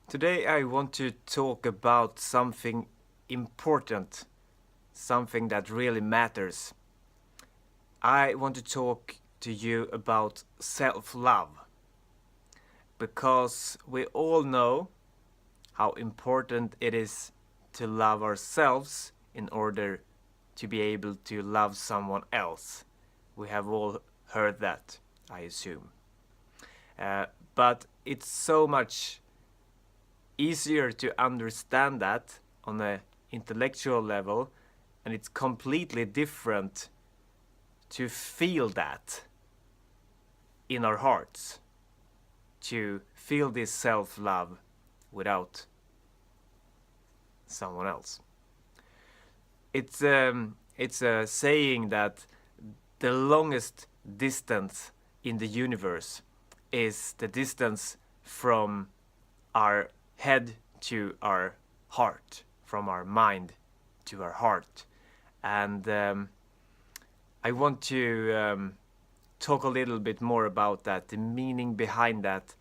Today I want to talk about something important, something that really matters. I want to talk to you about self-love because we all know how important it is to love ourselves in order to be able to love someone else. We have all heard that, I assume. But it's so much easier to understand that on an intellectual level, and it's completely different to feel that in our hearts, to feel this self-love without someone else. It's a saying that the longest distance in the universe is the distance from our head to our heart, from our mind to our heart. And I want to talk a little bit more about that, the meaning behind that.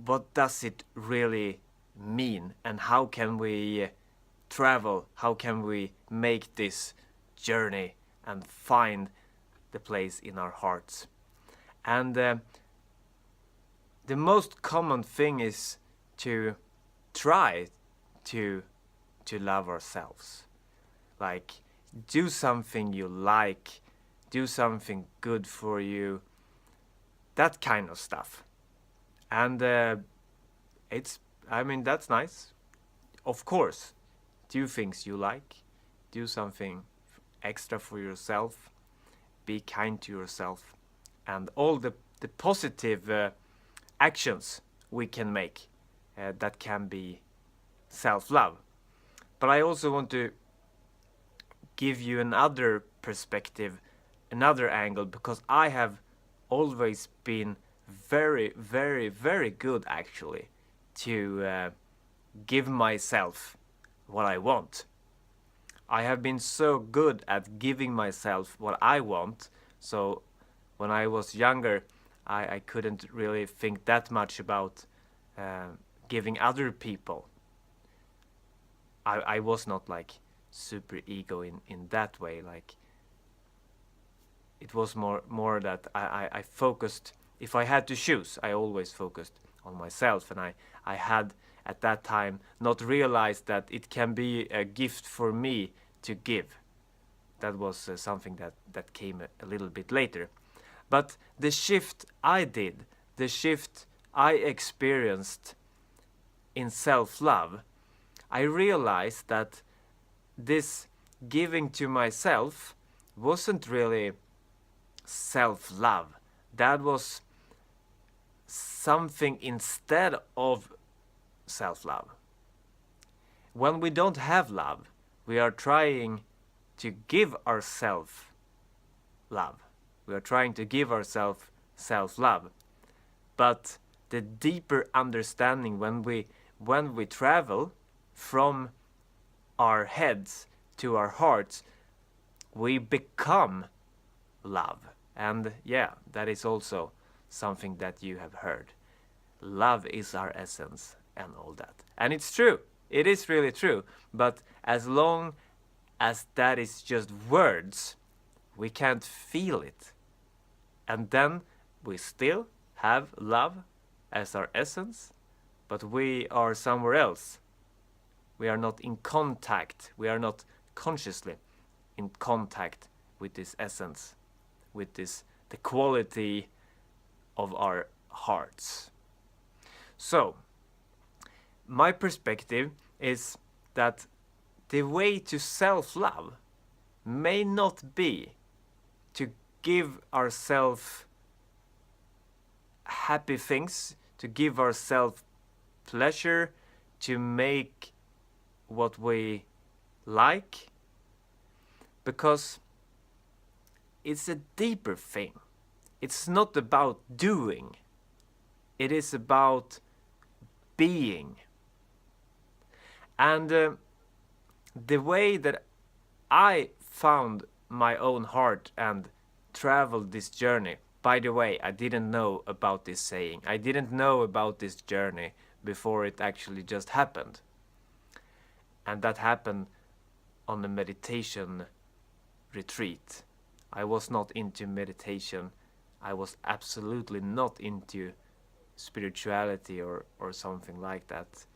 What does it really mean, and how can we travel? How can we make this journey and find the place in our hearts? And the most common thing is to try to love ourselves. Like, do something you like, do something good for you, that kind of stuff. And that's nice. Of course, do things you like, do something extra for yourself, be kind to yourself, and all the positive actions we can make that can be self-love. But I also want to give you another perspective, another angle, because I have always been very, very, very good actually to give myself what I want. I have been so good at giving myself what I want, so when I was younger I couldn't really think that much about giving other people. I was not like super ego in that way. Like, it was more that I focused. If I had to choose, I always focused on myself, and I had at that time not realized that it can be a gift for me to give. That was something that came a little bit later. But the shift I did, the shift I experienced in self-love, I realized that this giving to myself wasn't really self-love. That was something instead of self-love. When we don't have love, we are trying to give ourselves love. We are trying to give ourselves self-love. But the deeper understanding, when we travel from our heads to our hearts, we become love. And yeah, that is also something that you have heard. Love is our essence and all that. And it's true. It is really true. But as long as that is just words, we can't feel it. And then we still have love as our essence, but we are somewhere else. We are not in contact. We are not consciously in contact with this essence, with the quality of our hearts. So, my perspective is that the way to self-love may not be to give ourselves happy things, to give ourselves pleasure, to make what we like, because it's a deeper thing. It's not about doing. It is about being. And the way that I found my own heart and traveled this journey. By the way, I didn't know about this saying. I didn't know about this journey before it actually just happened. And that happened on a meditation retreat. I was not into meditation. I was absolutely not into spirituality or something like that.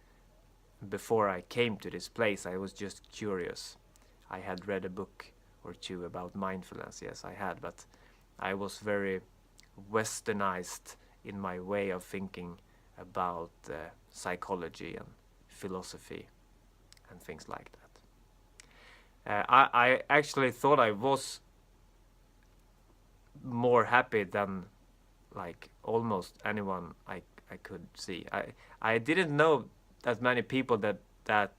Before I came to this place, I was just curious. I had read a book or two about mindfulness, yes I had, but I was very westernized in my way of thinking about psychology and philosophy and things like that. I actually thought I was more happy than like almost anyone I could see. I didn't know that many people that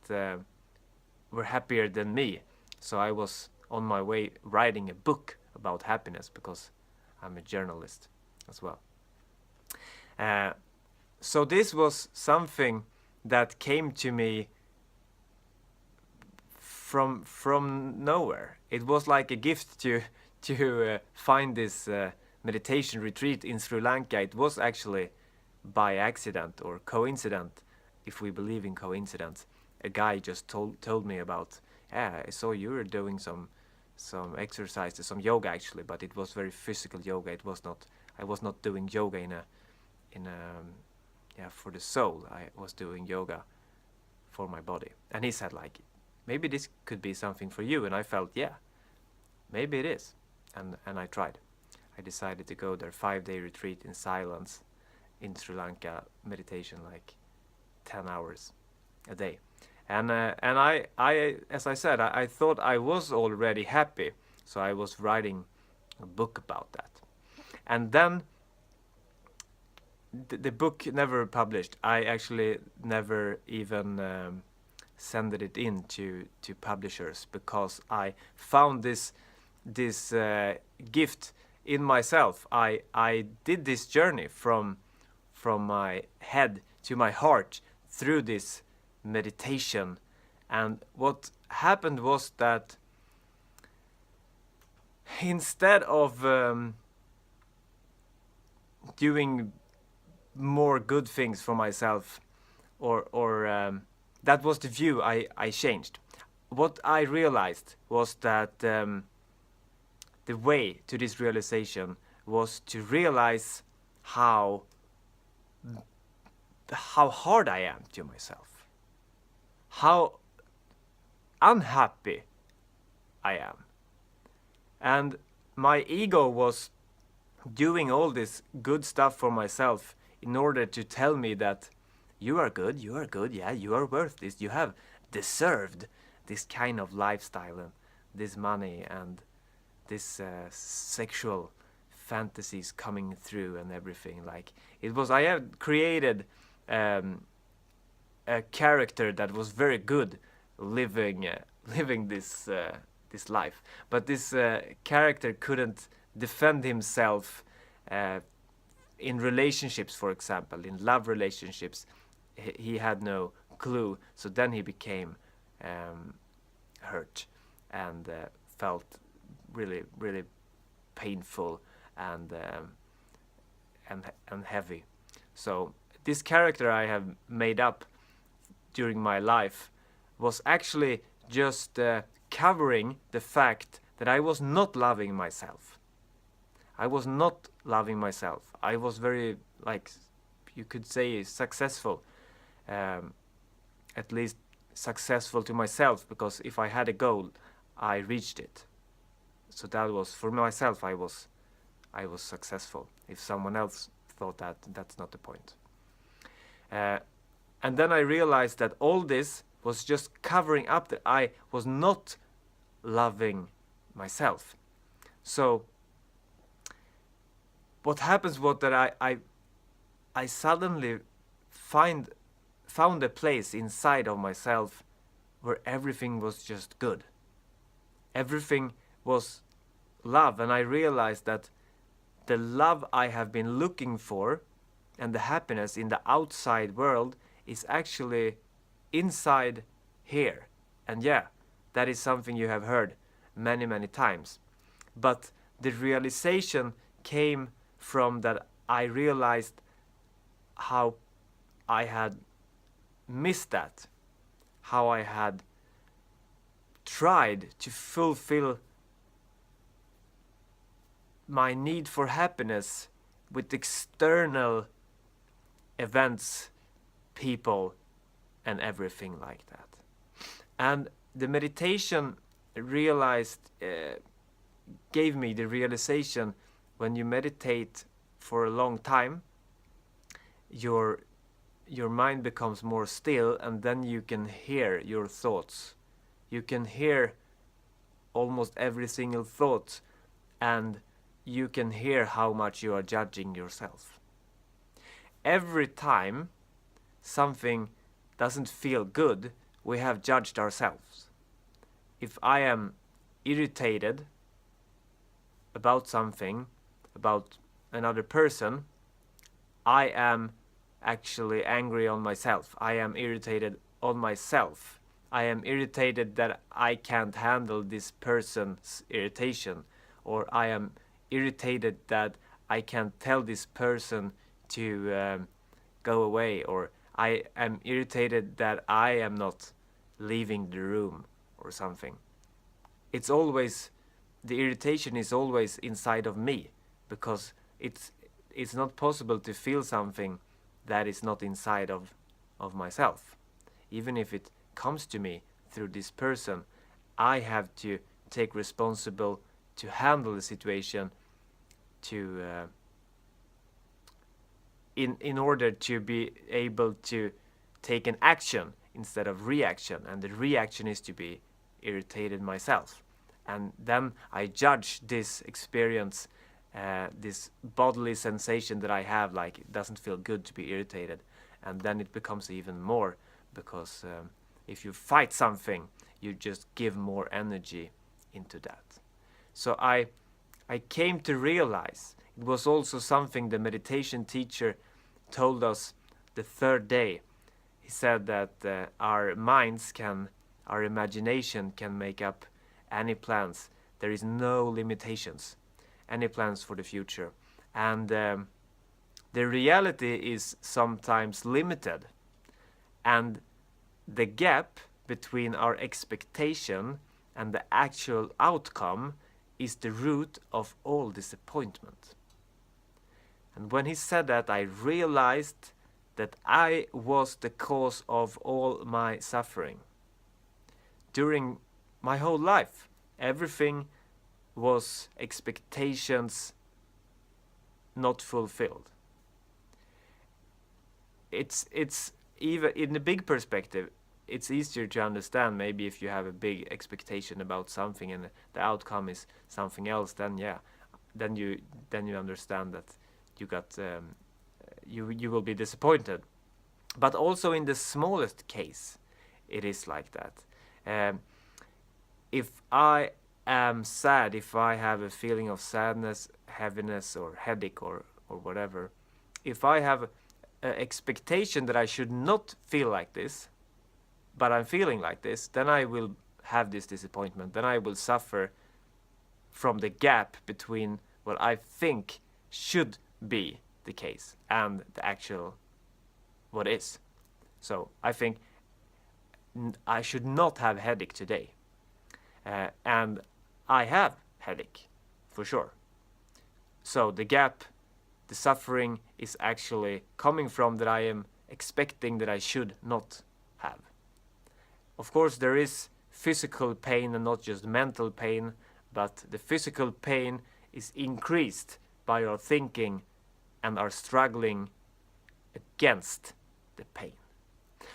were happier than me, so I was on my way writing a book about happiness because I'm a journalist as well. So this was something that came to me from nowhere. It was like a gift to find this meditation retreat in Sri Lanka. It was actually by accident or coincidence, if we believe in coincidence. A guy just told me about, I saw you were doing some exercises, some yoga actually, but it was very physical yoga. It was not. I was not doing yoga in a for the soul. I was doing yoga for my body. And he said like, maybe this could be something for you. And I felt, yeah, maybe it is. And I tried. I decided to go there, 5-day retreat in silence in Sri Lanka, meditation like 10 hours a day. And I as I said, I thought I was already happy, so I was writing a book about that. And then the book never published. I actually never even sent it in to publishers because I found this gift in myself. I did this journey from my head to my heart through this meditation, and what happened was that instead of doing more good things for myself, or that was the view I changed. What I realized was that the way to this realization was to realize how hard I am to myself, how unhappy I am. And my ego was doing all this good stuff for myself in order to tell me that you are good, yeah, you are worth this, you have deserved this kind of lifestyle and this money and this sexual fantasies coming through and everything. Like it was, I had created a character that was very good living this life, but this character couldn't defend himself in relationships, for example, in love relationships. He had no clue, so then he became hurt and felt really painful and heavy. So this character I have made up during my life was actually just covering the fact that I was not loving myself. I was not loving myself. I was very, like, you could say, successful. At least successful to myself, because if I had a goal, I reached it. So that was, for myself, I was successful. If someone else thought that, that's not the point. And then I realized that all this was just covering up that I was not loving myself. So what happens was that I suddenly found a place inside of myself where everything was just good. Everything was love, and I realized that the love I have been looking for and the happiness in the outside world is actually inside here. And yeah, that is something you have heard many times. But the realization came from that I realized how I had missed that. How I had tried to fulfill my need for happiness with external events, people, and everything like that. And the meditation gave me the realization, when you meditate for a long time, your mind becomes more still, and then you can hear your thoughts. You can hear almost every single thought, and you can hear how much you are judging yourself. Every time something doesn't feel good, we have judged ourselves. If I am irritated about something, about another person, I am actually angry on myself. I am irritated on myself. I am irritated that I can't handle this person's irritation, or I am irritated that I can't tell this person to go away, or I am irritated that I am not leaving the room or something. It's always, the irritation is always inside of me, because it's not possible to feel something that is not inside of myself. Even if it comes to me through this person, I have to take responsible to handle the situation, to in order to be able to take an action instead of reaction. And the reaction is to be irritated myself. And then I judge this experience, this bodily sensation that I have, like it doesn't feel good to be irritated. And then it becomes even more, because if you fight something, you just give more energy into that. So I came to realize, it was also something the meditation teacher told us the third day. He said that our minds our imagination can make up any plans. There is no limitations, any plans for the future. And the reality is sometimes limited. And the gap between our expectation and the actual outcome is the root of all disappointment. And when he said that, I realized that I was the cause of all my suffering. During my whole life, everything was expectations not fulfilled. It's even in the big perspective, it's easier to understand. Maybe if you have a big expectation about something and the outcome is something else, then you understand that you got you will be disappointed. But also in the smallest case, it is like that. If I am sad, if I have a feeling of sadness, heaviness, or headache, or whatever, if I have an expectation that I should not feel like this, but I'm feeling like this, then I will have this disappointment. Then I will suffer from the gap between what I think should be the case and the actual what is. So I think I should not have headache today. And I have headache, for sure. So the gap, the suffering is actually coming from that I am expecting that I should not have. Of course, there is physical pain and not just mental pain, but the physical pain is increased by our thinking and our struggling against the pain.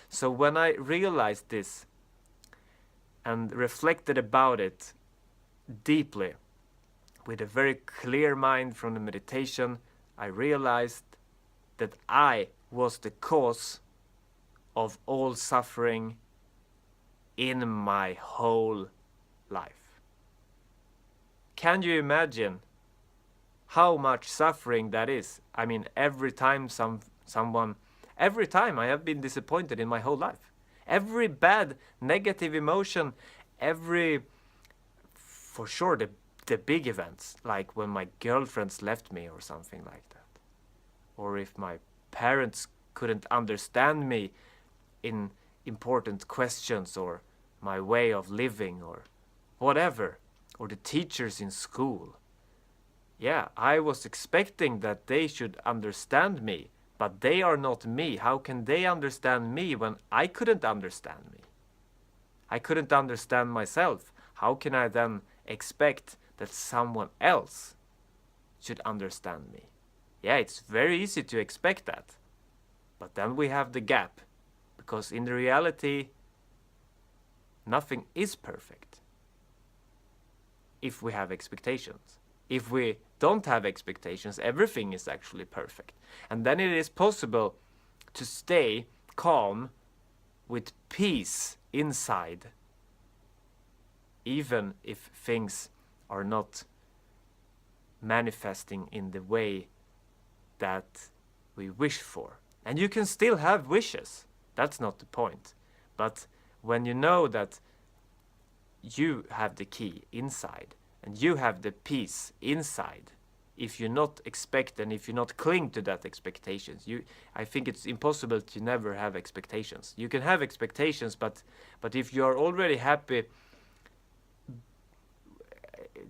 So when I realized this and reflected about it deeply, with a very clear mind from the meditation, I realized that I was the cause of all suffering in my whole life. Can you imagine how much suffering that is? I mean, every time every time I have been disappointed in my whole life. Every bad, negative emotion, for sure, the big events, like when my girlfriends left me or something like that. Or if my parents couldn't understand me in important questions, or my way of living, or whatever, or the teachers in school. Yeah, I was expecting that they should understand me, but they are not me. How can they understand me when I couldn't understand me? I couldn't understand myself. How can I then expect that someone else should understand me? Yeah, it's very easy to expect that. But then we have the gap, because in the reality, nothing is perfect if we have expectations. If we don't have expectations, everything is actually perfect. And then it is possible to stay calm with peace inside, even if things are not manifesting in the way that we wish for. And you can still have wishes. That's not the point. But when you know that you have the key inside and you have the peace inside, if you not expect and if you not cling to that expectations, I think it's impossible to never have expectations. You can have expectations, but if you are already happy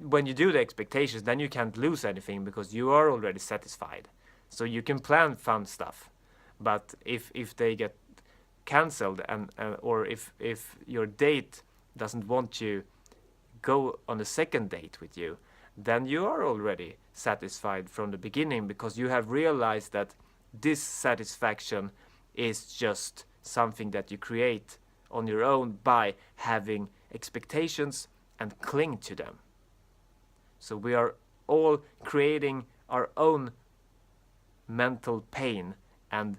when you do the expectations, then you can't lose anything because you are already satisfied. So you can plan fun stuff, but if they get cancelled and or if your date doesn't want to go on a second date with you, then you are already satisfied from the beginning, because you have realized that this satisfaction is just something that you create on your own by having expectations and cling to them. So we are all creating our own mental pain, and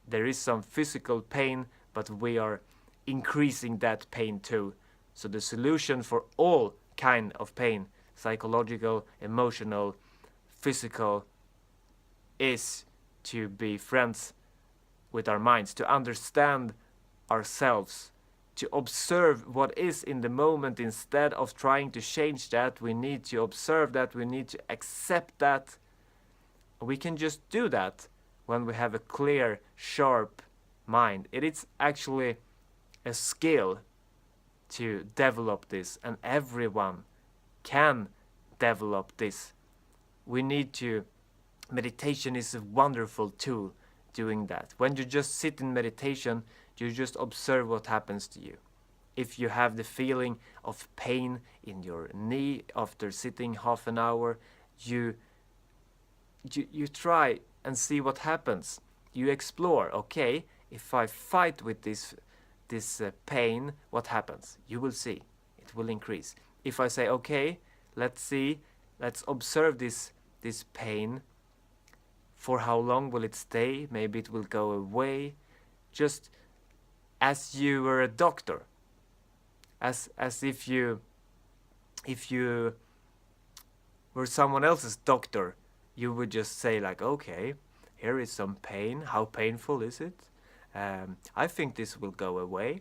there is some physical pain, but we are increasing that pain too. So the solution for all kind of pain, psychological, emotional, physical, is to be friends with our minds, to understand ourselves, to observe what is in the moment instead of trying to change that. We need to observe that, we need to accept that. We can just do that when we have a clear, sharp mind. It is actually a skill to develop this, and everyone can develop this. We need to, meditation is a wonderful tool doing that. When you just sit in meditation, you just observe what happens to you. If you have the feeling of pain in your knee after sitting half an hour, you try and see what happens. You explore, okay, if I fight with this pain, what happens? You will see, it will increase. If I say, okay, let's observe this pain. For how long will it stay? Maybe it will go away. Just as you were a doctor, as if you were someone else's doctor, you would just say like, okay, here is some pain. How painful is it? I think this will go away.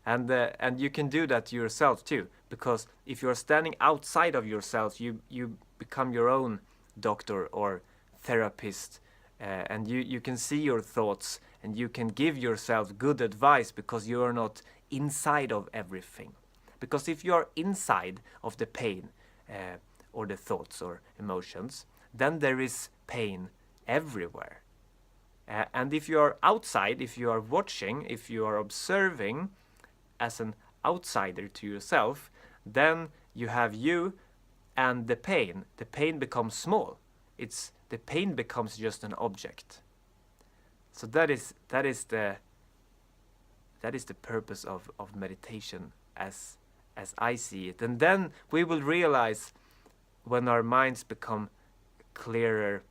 And you can do that to yourself too, because if you're standing outside of yourself, you become your own doctor or therapist, and you can see your thoughts and you can give yourself good advice because you are not inside of everything. Because if you are inside of the pain or the thoughts or emotions, then there is pain everywhere. And if you are outside, if you are watching, if you are observing as an outsider to yourself, then you have you and the pain. The pain becomes small. The pain becomes just an object. So that is the purpose of meditation as I see it. And then we will realize, when our minds become clearer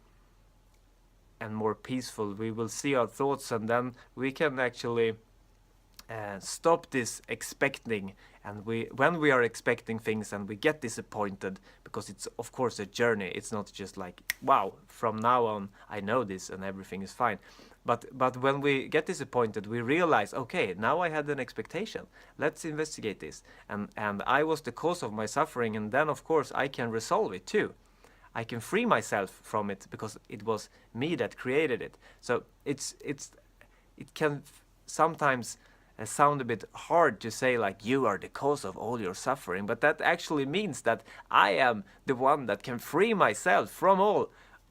and more peaceful, we will see our thoughts, and then we can actually stop this expecting. And when we are expecting things and we get disappointed, because it's of course a journey, it's not just like, wow, from now on I know this and everything is fine. But when we get disappointed, we realize, okay, now I had an expectation. Let's investigate this. And I was the cause of my suffering, and then of course I can resolve it too. I can free myself from it because it was me that created it. So it can sometimes sound a bit hard to say, like, you are the cause of all your suffering, but that actually means that I am the one that can free myself from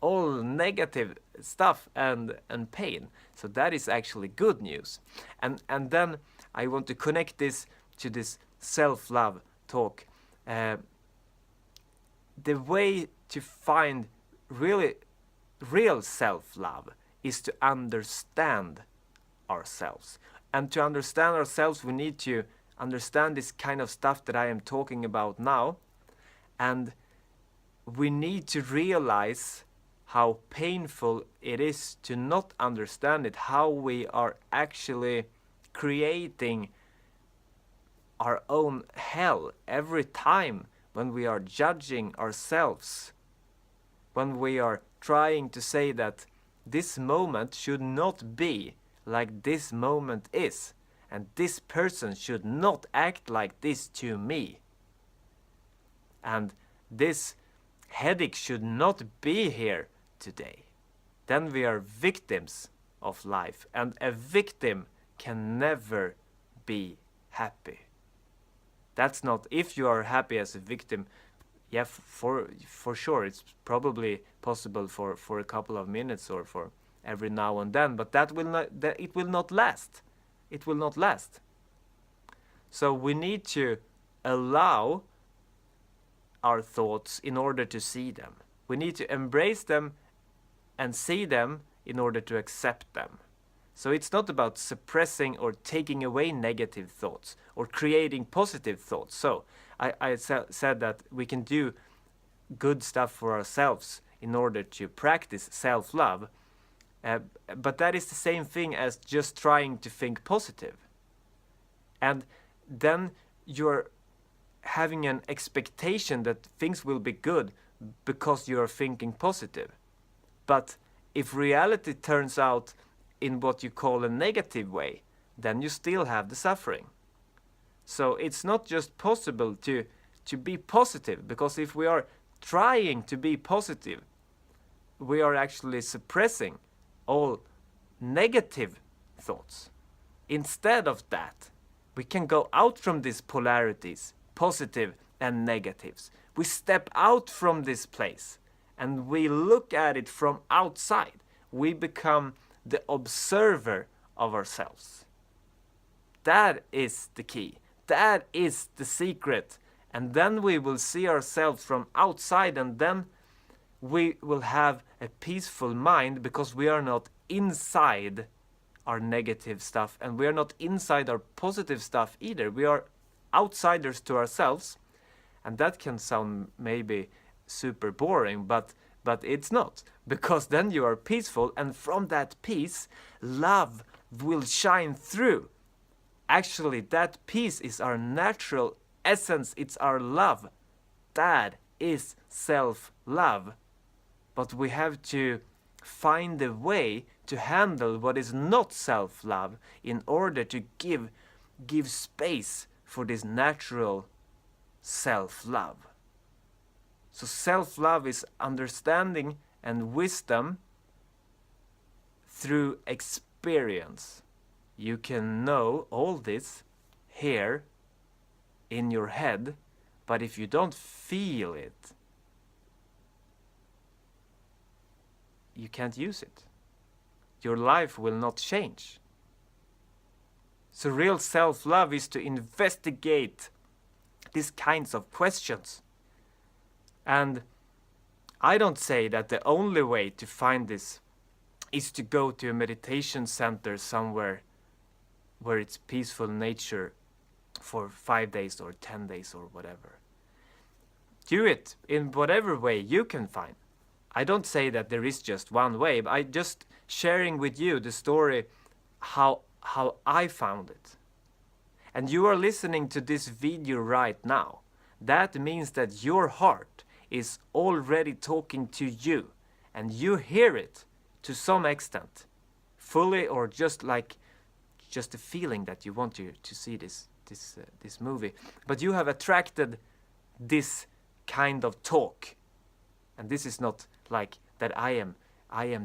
all negative stuff and pain. So that is actually good news. And then I want to connect this to this self-love talk. The way to find really real self-love is to understand ourselves. And to understand ourselves, we need to understand this kind of stuff that I am talking about now. And we need to realize how painful it is to not understand it, how we are actually creating our own hell every time when we are judging ourselves, when we are trying to say that this moment should not be like this moment is, and this person should not act like this to me, and this headache should not be here today. Then we are victims of life, and a victim can never be happy. That's not, if you are happy as a victim, yeah, for sure, it's probably possible for a couple of minutes or for every now and then, but it will not last. It will not last. So we need to allow our thoughts in order to see them. We need to embrace them and see them in order to accept them. So it's not about suppressing or taking away negative thoughts or creating positive thoughts. So I said that we can do good stuff for ourselves in order to practice self-love. But that is the same thing as just trying to think positive. And then you're having an expectation that things will be good because you are thinking positive. But if reality turns out in what you call a negative way, then you still have the suffering. So it's not just possible to be positive, because if we are trying to be positive, we are actually suppressing all negative thoughts. Instead of that, we can go out from these polarities, positive and negatives. We step out from this place and we look at it from outside. We become the observer of ourselves. That is the key. That is the secret. And then we will see ourselves from outside, and then we will have a peaceful mind, because we are not inside our negative stuff and we are not inside our positive stuff either. We are outsiders to ourselves, and that can sound maybe super boring, but it's not, because then you are peaceful, and from that peace, love will shine through. Actually, that peace is our natural essence. It's our love. That is self-love. But we have to find a way to handle what is not self-love in order to give space for this natural self-love. So self-love is understanding and wisdom through experience. You can know all this here in your head, but if you don't feel it, you can't use it. Your life will not change. So real self-love is to investigate these kinds of questions. And I don't say that the only way to find this is to go to a meditation center somewhere where it's peaceful nature for 5 days or 10 days or whatever. Do it in whatever way you can find. I don't say that there is just one way, but I just sharing with you the story how I found it. And you are listening to this video right now. That means that your heart is already talking to you, and you hear it to some extent, fully or just a feeling that you want to see this movie. But you have attracted this kind of talk, and this is not like that I am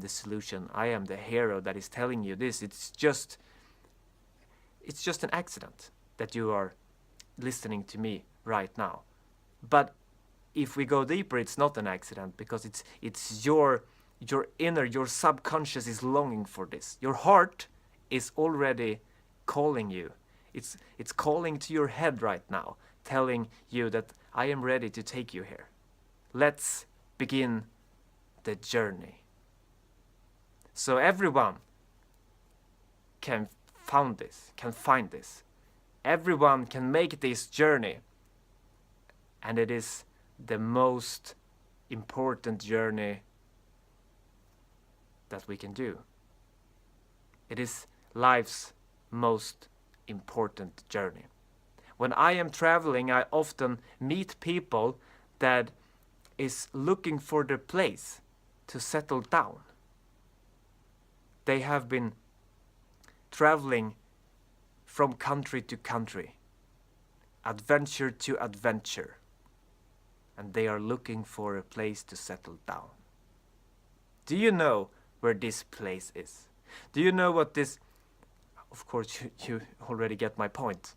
the solution, I am the hero that is telling you this. It's just it's just an accident that you are listening to me right now. But if we go deeper, it's not an accident, because it's your inner, your subconscious is longing for this. Your heart is already calling you. It's calling to your head right now, telling you that I am ready to take you here. Let's begin the journey. So everyone can find this. Everyone can make this journey. And it is the most important journey that we can do. It is life's most important journey. When I am traveling, I often meet people that is looking for the place to settle down. They have been traveling from country to country, adventure to adventure, and they are looking for a place to settle down. Do you know where this place is? Do you know what this... Of course, you already get my point.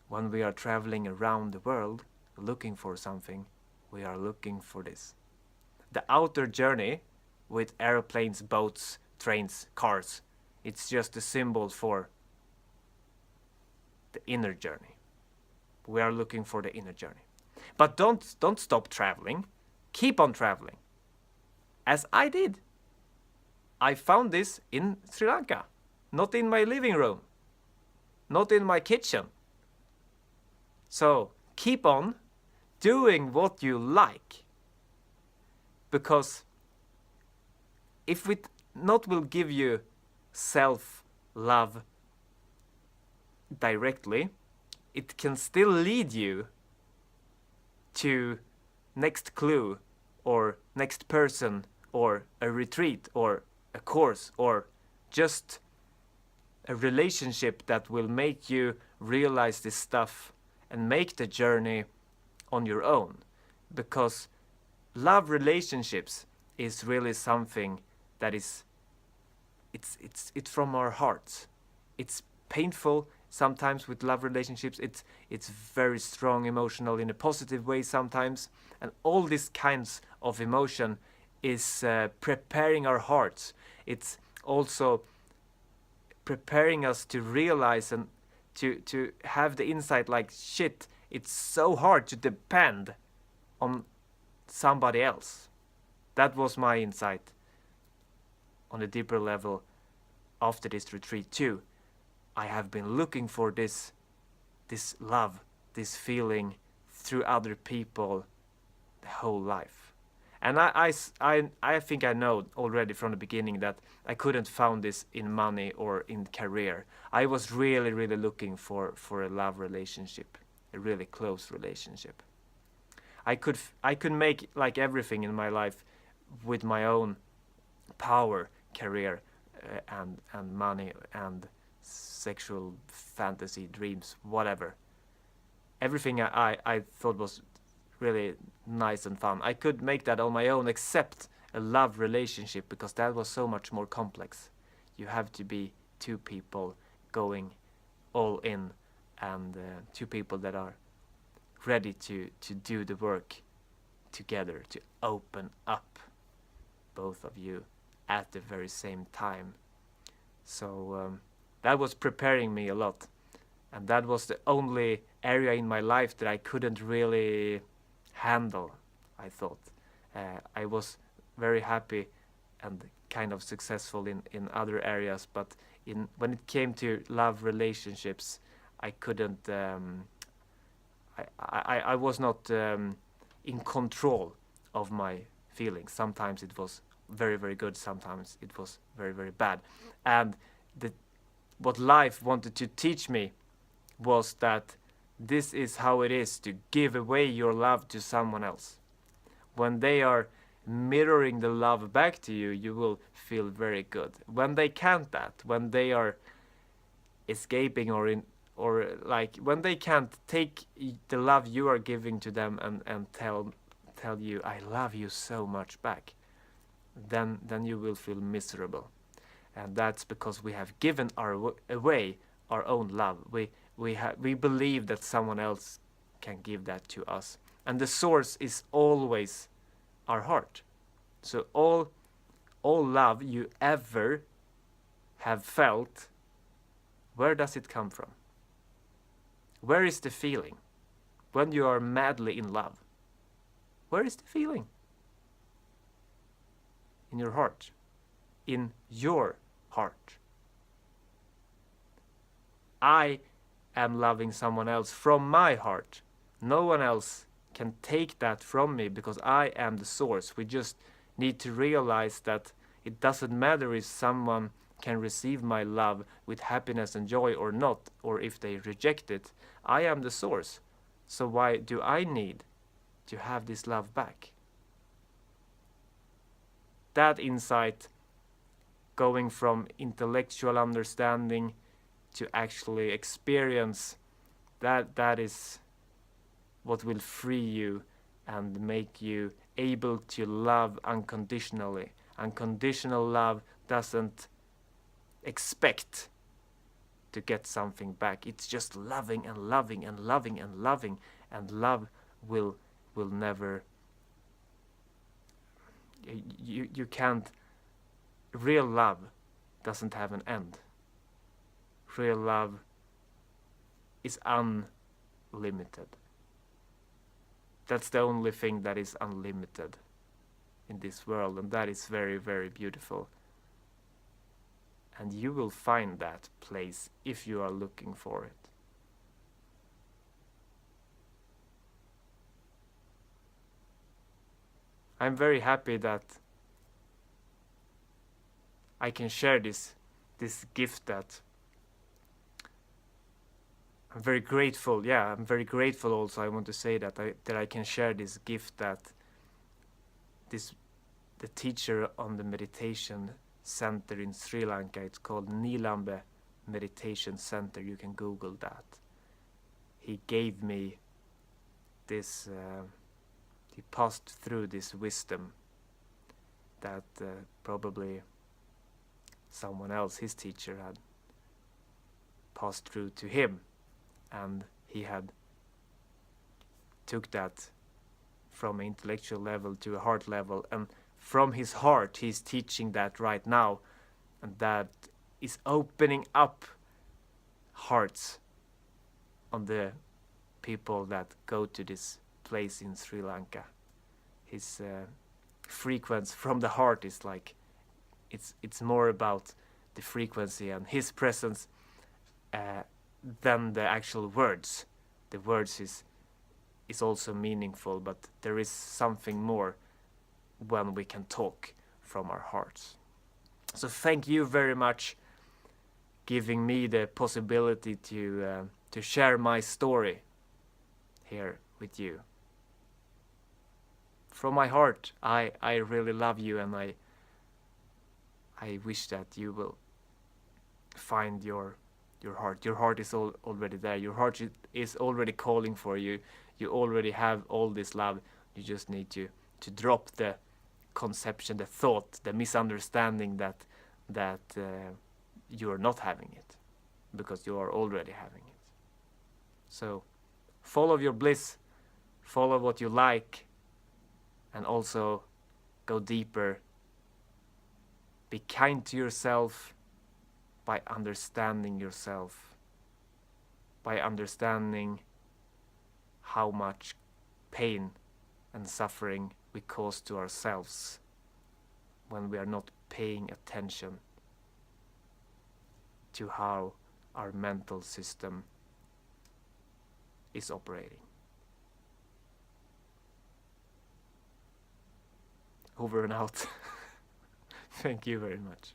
When we are traveling around the world looking for something, we are looking for this. The outer journey with airplanes, boats, trains, cars, it's just a symbol for the inner journey. We are looking for the inner journey. But don't stop traveling. Keep on traveling. As I did. I found this in Sri Lanka. Not in my living room. Not in my kitchen. So keep on doing what you like. Because if it not will give you self-love directly, it can still lead you to next clue or next person or a retreat or a course or just a relationship that will make you realize this stuff and make the journey on your own. Because love relationships is really something that is it's from our hearts. It's painful sometimes with love relationships. It's very strong emotional in a positive way sometimes, and all these kinds of emotion is preparing our hearts. It's also preparing us to realize and to have the insight like, shit, it's so hard to depend on somebody else. That was my insight on a deeper level after this retreat too. I have been looking for this love, this feeling through other people the whole life. And I think I know already from the beginning that I couldn't found this in money or in career. I was really looking for a love relationship, a really close relationship. I could make like everything in my life with my own power, career, and money and sexual fantasy, dreams, whatever. Everything I thought was really nice and fun. I could make that on my own, except a love relationship, because that was so much more complex. You have to be two people going all in, and two people that are ready to do the work together, to open up, both of you at the very same time. So that was preparing me a lot, and that was the only area in my life that I couldn't really handle, I thought. I was very happy and kind of successful in other areas, but when it came to love relationships, I couldn't I was not in control of my feelings. Sometimes it was very good, sometimes it was very bad. And what life wanted to teach me was that this is how it is to give away your love to someone else. When they are mirroring the love back to you, you will feel very good. When they can't that, when they are escaping or like when they can't take the love you are giving to them and tell you I love you so much back, then you will feel miserable. And that's because we have given away our own love. We believe that someone else can give that to us, and the source is always our heart. So all love you ever have felt, where does it come from? Where is the feeling when you are madly in love? Where is the feeling? In your heart. In your heart. I am loving someone else from my heart. No one else can take that from me because I am the source. We just need to realize that it doesn't matter if someone can receive my love with happiness and joy or not, or if they reject it. I am the source. So why do I need to have this love back? That insight, going from intellectual understanding to actually experience, that is what will free you and make you able to love unconditionally. Unconditional love doesn't expect to get something back. It's just loving and loving and loving and loving, and love will never, you can't, real love doesn't have an end. Real love is unlimited. That's the only thing that is unlimited in this world, and that is very, very beautiful. And you will find that place if you are looking for it. I'm very happy that I can share this gift. That I'm very grateful. Yeah, I'm very grateful also. I want to say that I can share this gift that the teacher on the meditation center in Sri Lanka, it's called Nilambe Meditation Center. You can Google that. He gave me this, he passed through this wisdom that probably someone else, his teacher, had passed through to him, and he had took that from an intellectual level to a heart level, and from his heart he's teaching that right now, and that is opening up hearts on the people that go to this place in Sri Lanka. His frequency from the heart is like, it's more about the frequency and his presence than the actual words. The words is also meaningful, but there is something more when we can talk from our hearts. So thank you very much, giving me the possibility to share my story here with you. From my heart, I really love you, and I wish that you will find your heart. Your heart is already there. Your heart is already calling for you. You already have all this love. You just need to drop the conception, the thought, the misunderstanding that you are not having it, because you are already having it. So follow your bliss, follow what you like, and also go deeper. Be kind to yourself by understanding yourself, by understanding how much pain and suffering we cause to ourselves when we are not paying attention to how our mental system is operating. Over and out. Thank you very much.